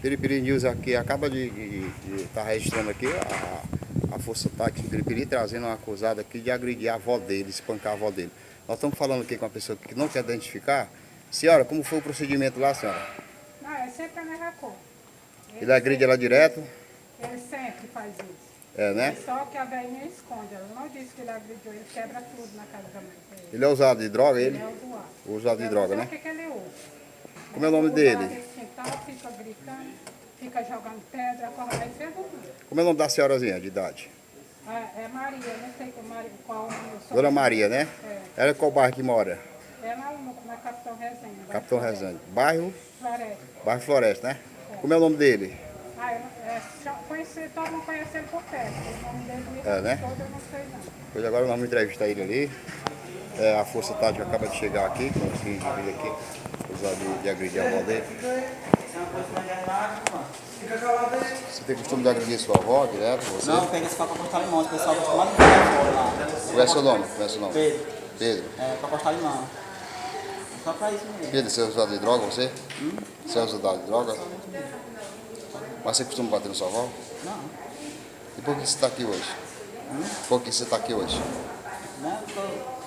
Piripiri News aqui acaba de estar registrando aqui a Força Tática de Piripiri, trazendo uma acusada aqui de agredir a avó dele, espancar a avó dele. Nós estamos falando aqui com uma pessoa que não quer identificar. Senhora, como foi o procedimento lá, senhora? Não, é sempre a mesma coisa. Ele agride ela direto? Ele sempre faz isso. É, né? Só que a velhinha esconde. Ela não disse que ele agrediu, ele quebra tudo na casa da mãe dele. Ele é usado de droga, ele? Ele é usuário. Usado de droga, né? O que ele usa? Como é o nome dele? Fica gritando, fica jogando pedra, acorda mais cedo ou não. Como é o nome da senhorazinha de idade? É Maria, não sei qual o nome do seu. Dona Maria, né? É. Ela é qual bairro que mora? É na Capitão Rezende. Capitão Rezende. Bairro? Floresta. Bairro Floresta, né? Como é o nome dele? Todo mundo conhece ele por perto. O nome dele né? todo eu não sei não. Pois agora nós vamos entrevistar ele ali. A Força Tática acaba de chegar aqui, com esse indivíduo aqui, acusado de agredir a avó dele. Você tem costume de agredir sua avó direto? Você? Não, pega esse papo pra cortar limão, o pessoal tá tomando fora lá. Qual é seu nome? Qual é seu nome? Pedro. Pedro. É, pra cortar limão. Só pra isso mesmo. Pedro, você é usuário de droga, você? Você é usuário de droga? Mas você costuma bater na sua avó? Não. E por que você está aqui hoje? Por que você está aqui hoje? Não, tô